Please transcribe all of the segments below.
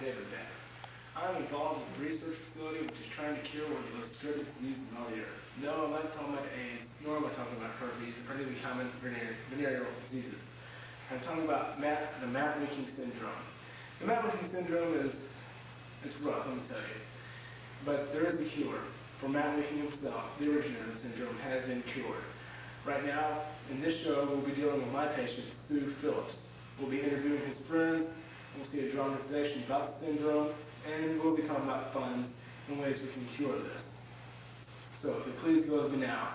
David Banner. I'm involved with a research facility which is trying to cure one of the most dreaded diseases in all the earth. No, I'm not talking about AIDS, nor am I talking about herpes or any of the common venereal diseases. I'm talking about the Matt Winking syndrome. The Matt Winking syndrome it's rough, let me tell you. But there is a cure. For Matt Winking himself, the originator of the syndrome has been cured. Right now, in this show, we'll be dealing with my patient, Stu Phillips. We'll be interviewing his friends, we'll see a dramatization about the syndrome, and we'll be talking about funds and ways we can cure this. So if you please go with me now,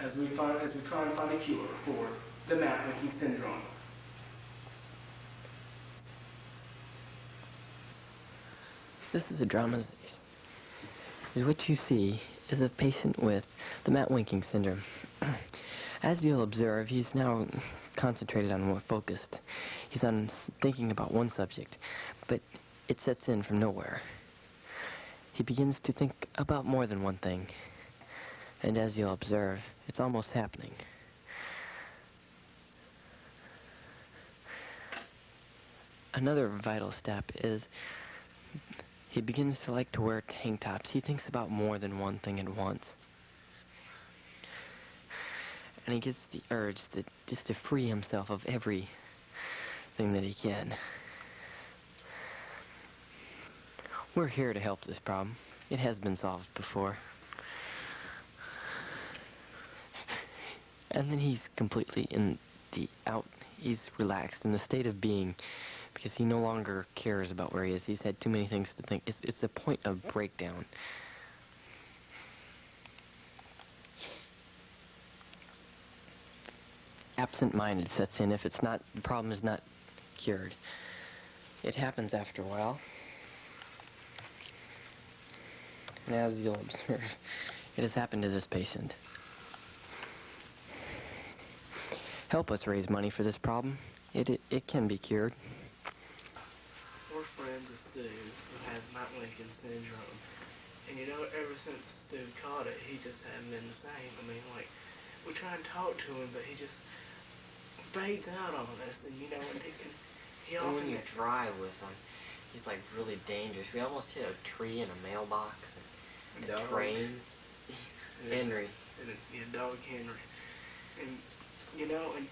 as we try and find a cure for the Matt Winking syndrome. This is a dramatization. What you see is a patient with the Matt Winking syndrome. As you'll observe, he's now concentrated on more focused. He's on thinking about one subject, but it sets in from nowhere. He begins to think about more than one thing, and as you'll observe, it's almost happening. Another vital step is he begins to like to wear tank tops. He thinks about more than one thing at once. And he gets the urge just to free himself of everything that he can. We're here to help this problem. It has been solved before. And then he's completely he's relaxed in the state of being, because he no longer cares about where he is. He's had too many things to think. It's a point of breakdown. Absent-minded sets in if the problem is not cured. It happens after a while. And as you'll observe, it has happened to this patient. Help us raise money for this problem. It can be cured. We're friends with Stu, who has Matt Winking syndrome. And you know, ever since Stu caught it, he just hasn't been the same. I mean, like, we try and talk to him, but he just fades out on us. And you know, and when you drive with him, he's like really dangerous. We almost hit a tree and a mailbox and a train. Henry. And dog Henry. And, you know, and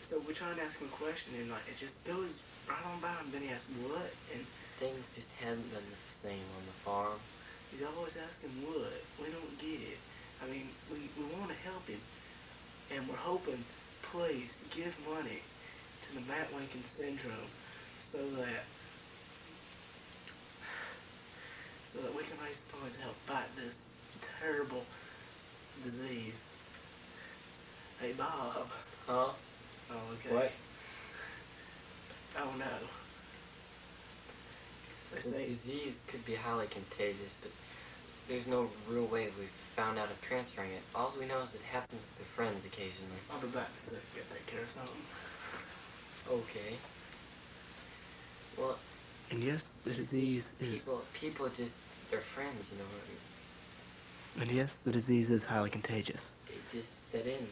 so we try and ask him a question, and like, it just goes right on by him. Then he asks, what? And things just haven't been the same on the farm. He's always asking what. We don't get it. I mean, we want to help him, and we're hoping, please, give money to the Matt Winking syndrome so that we can raise funds to help fight this terrible disease. Hey, Bob. Huh? Oh, okay. What? Oh, no. The disease could be highly contagious, but there's no real way we've found out of transferring it. All we know is it happens to friends occasionally. I'll be back to take care of something. Okay. Well, and yes, the disease is... People just, they're friends, you know. And yes, the disease is highly contagious. It just set in and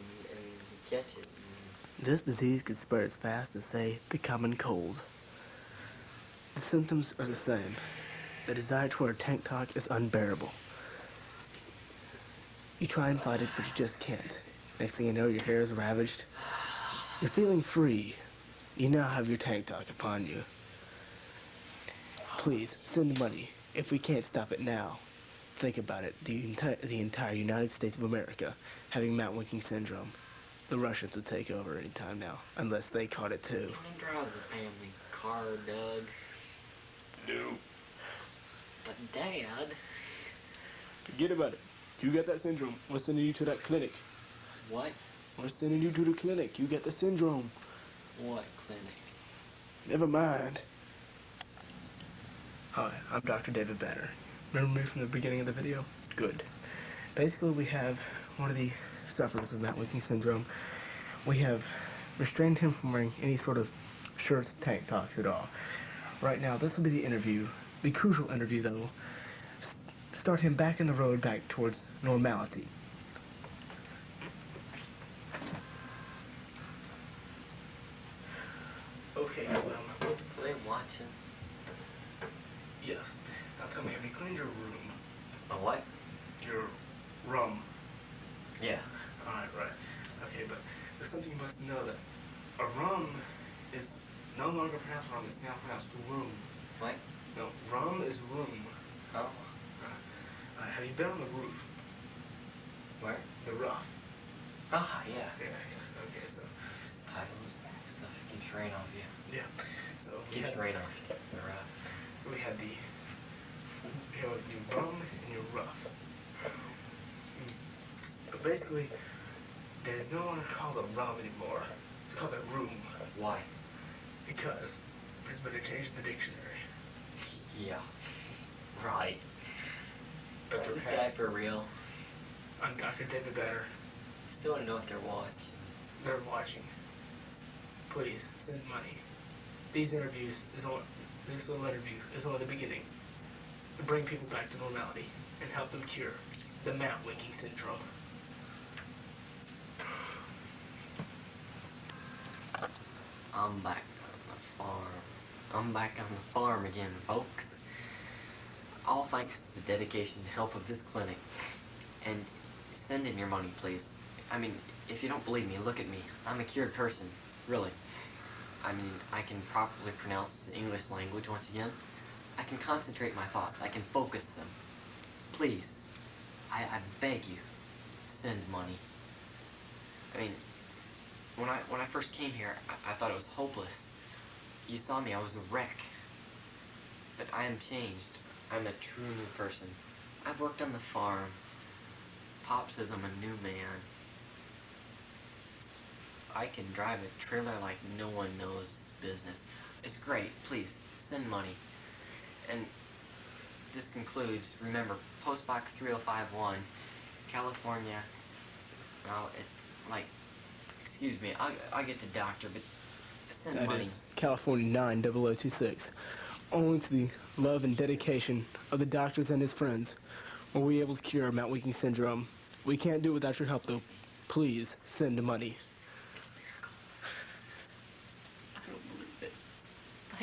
catch it. This disease can spread as fast as, say, the common cold. The symptoms are the same. The desire to wear a tank top is unbearable. You try and fight it, but you just can't. Next thing you know, your hair is ravaged. You're feeling free. You now have your tank top upon you. Please, send money. If we can't stop it now, think about it. The entire United States of America having Matt Winking syndrome. The Russians would take over any time now, unless they caught it too. Can I drive the family car, Doug? No. But Dad... Forget about it. You got that syndrome. We're sending you to that clinic. What? We're sending you to the clinic. You got the syndrome. What clinic? Never mind. Hi, I'm Dr. David Banner. Remember me from the beginning of the video? Good. Basically, we have one of the sufferers of Matt Winking syndrome. We have restrained him from wearing any sort of shirts, tank tops at all. Right now, this will be the interview, the crucial interview that will start him back in the road, back towards normality. Okay, well. Are they watching? cleaned your room. A what? Your room. Yeah. Alright, right. Okay, but there's something you must know that a rum is no longer pronounced rum, it's now pronounced room. What? No, rum is room. Oh. Have you been on the roof? Where? The roof. Ah, yeah. Yeah, yes, okay, so. Titles and stuff keeps rain off you. Yeah, so. Keeps rain off you. The rough. So we had your rum and your rough. But basically, there's no longer called a rum anymore. It's called a room. Why? Because there's been a change in the dictionary. Yeah. Right. But Is this guy for real? I'm Dr. David Banner. Still don't know if they're watching. They're watching. Please, send money. These interviews this little interview is only the beginning. To bring people back to normality and help them cure the Mount Winking syndrome. I'm back on the farm. I'm back on the farm again, folks. All thanks to the dedication and help of this clinic. And send in your money, please. I mean, if you don't believe me, look at me. I'm a cured person. Really. I mean, I can properly pronounce the English language once again. I can concentrate my thoughts. I can focus them. Please, I beg you, send money. I mean, when I first came here, I thought it was hopeless. You saw me, I was a wreck. But I am changed. I'm a true new person. I've worked on the farm. Pop says I'm a new man. I can drive a trailer like no one knows business. It's great. Please, send money. And this concludes, remember, Post Box 3051, California. Well, it's like, excuse me, I'll get the doctor, but send money. That is California 90026. Only to the love and dedication of the doctors and his friends were we able to cure Mount Winking syndrome. We can't do it without your help, though. Please send money.